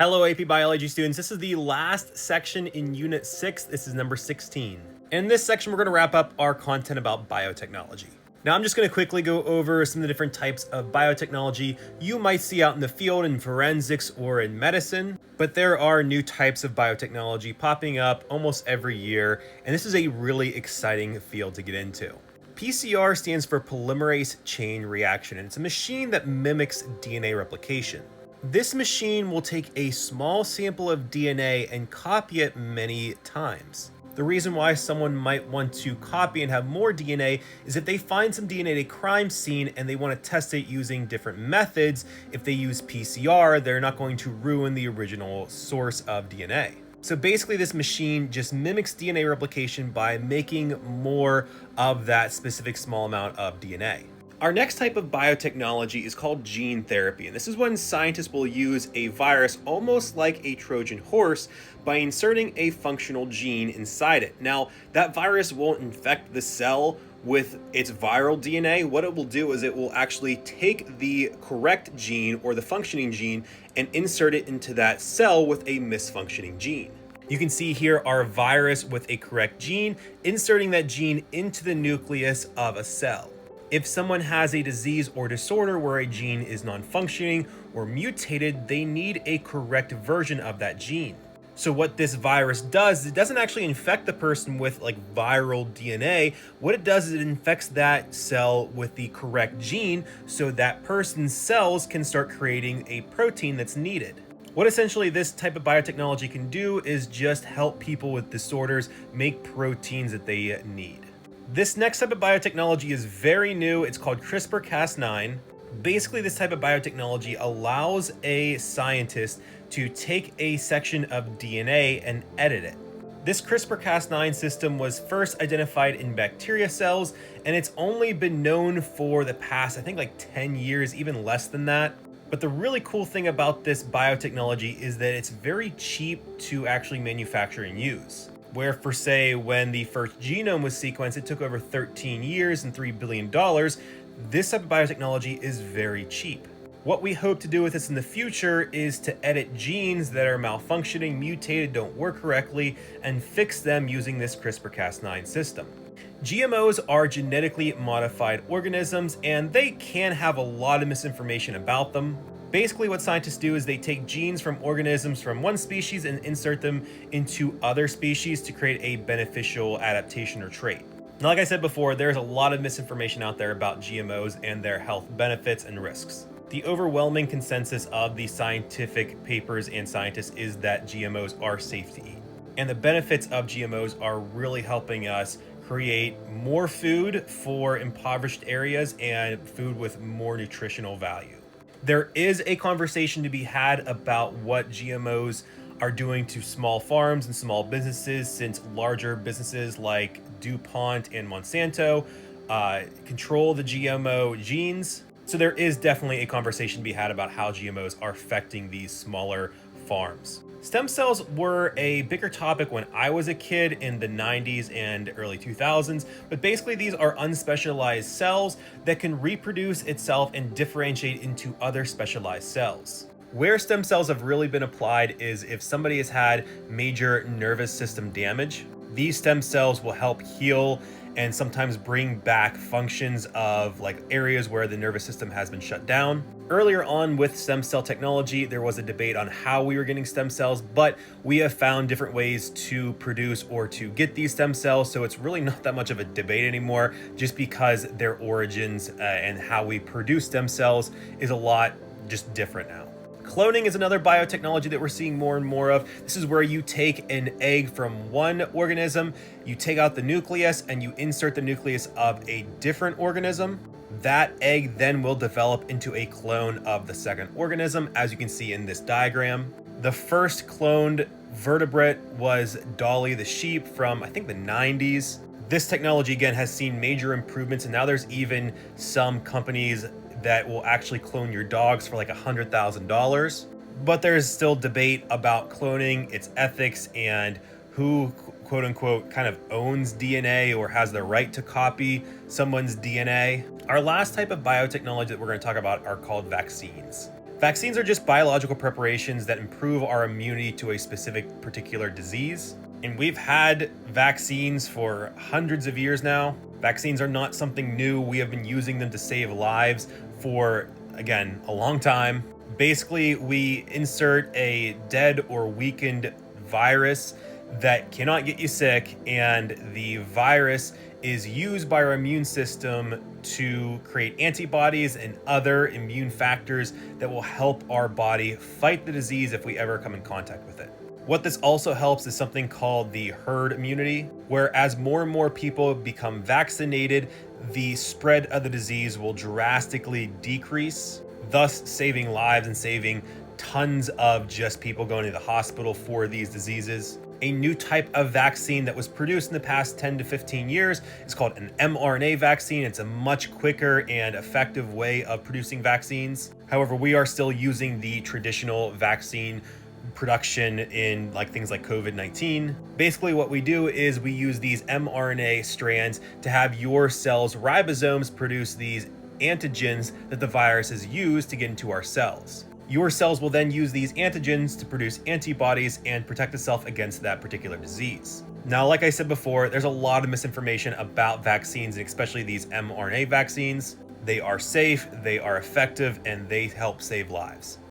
Hello, AP Biology students. This is the last section in Unit 6. This is number 16. In this section, we're going to wrap up our content about biotechnology. Now, I'm just going to quickly go over some of the different types of biotechnology you might see out in the field in forensics or in medicine, but there are new types of biotechnology popping up almost every year, and this is a really exciting field to get into. PCR stands for polymerase chain reaction, and it's a machine that mimics DNA replication. This machine will take a small sample of DNA and copy it many times. The reason why someone might want to copy and have more DNA is if they find some DNA at a crime scene and they want to test it using different methods. If they use PCR, they're not going to ruin the original source of DNA. So basically, this machine just mimics DNA replication by making more of that specific small amount of DNA. Our next type of biotechnology is called gene therapy, and this is when scientists will use a virus almost like a Trojan horse by inserting a functional gene inside it. Now, that virus won't infect the cell with its viral DNA. What it will do is it will actually take the correct gene or the functioning gene and insert it into that cell with a misfunctioning gene. You can see here our virus with a correct gene, inserting that gene into the nucleus of a cell. If someone has a disease or disorder where a gene is non-functioning or mutated, they need a correct version of that gene. So what this virus does, it doesn't actually infect the person with like viral DNA. What it does is it infects that cell with the correct gene so that person's cells can start creating a protein that's needed. What essentially this type of biotechnology can do is just help people with disorders make proteins that they need. This next type of biotechnology is very new. It's called CRISPR-Cas9. Basically, this type of biotechnology allows a scientist to take a section of DNA and edit it. This CRISPR-Cas9 system was first identified in bacteria cells, and it's only been known for the past, I think like 10 years, even less than that. But the really cool thing about this biotechnology is that it's very cheap to actually manufacture and use. Where for say, when the first genome was sequenced, it took over 13 years and $3 billion, this type of biotechnology is very cheap. What we hope to do with this in the future is to edit genes that are malfunctioning, mutated, don't work correctly, and fix them using this CRISPR-Cas9 system. GMOs are genetically modified organisms, and they can have a lot of misinformation about them. Basically, what scientists do is they take genes from organisms from one species and insert them into other species to create a beneficial adaptation or trait. Now, like I said before, there's a lot of misinformation out there about GMOs and their health benefits and risks. The overwhelming consensus of the scientific papers and scientists is that GMOs are safe to eat. And the benefits of GMOs are really helping us create more food for impoverished areas and food with more nutritional value. There is a conversation to be had about what GMOs are doing to small farms and small businesses, since larger businesses like DuPont and Monsanto control the GMO genes. So there is definitely a conversation to be had about how GMOs are affecting these smaller farms. Stem cells were a bigger topic when I was a kid in the 90s and early 2000s, but basically these are unspecialized cells that can reproduce itself and differentiate into other specialized cells. Where stem cells have really been applied is if somebody has had major nervous system damage. These stem cells will help heal and sometimes bring back functions of like areas where the nervous system has been shut down. Earlier on with stem cell technology, there was a debate on how we were getting stem cells, but we have found different ways to produce or to get these stem cells, so it's really not that much of a debate anymore, just because their origins and how we produce stem cells is a lot just different now. Cloning is another biotechnology that we're seeing more and more of. This is where you take an egg from one organism, you take out the nucleus, and you insert the nucleus of a different organism. That egg then will develop into a clone of the second organism, as you can see in this diagram. The first cloned vertebrate was Dolly the sheep from, I think, the 90s. This technology, again, has seen major improvements, and now there's even some companies that will actually clone your dogs for like $100,000. But there's still debate about cloning, its ethics, and who quote unquote kind of owns DNA or has the right to copy someone's DNA. Our last type of biotechnology that we're going to talk about are called vaccines. Vaccines are just biological preparations that improve our immunity to a specific particular disease. And we've had vaccines for hundreds of years now. Vaccines are not something new. We have been using them to save lives for, again, a long time. Basically, we insert a dead or weakened virus that cannot get you sick, and the virus is used by our immune system to create antibodies and other immune factors that will help our body fight the disease if we ever come in contact with it. What this also helps is something called the herd immunity, where as more and more people become vaccinated, the spread of the disease will drastically decrease, thus saving lives and saving tons of just people going to the hospital for these diseases. A new type of vaccine that was produced in the past 10 to 15 years is called an mRNA vaccine. It's a much quicker and effective way of producing vaccines. However, we are still using the traditional vaccine production in things like COVID-19. Basically, what we do is we use these mRNA strands to have your cells' ribosomes produce these antigens that the virus has used to get into our cells. Your cells will then use these antigens to produce antibodies and protect itself against that particular disease. Now, like I said before, there's a lot of misinformation about vaccines, and especially these mRNA vaccines. They are safe, they are effective, and they help save lives.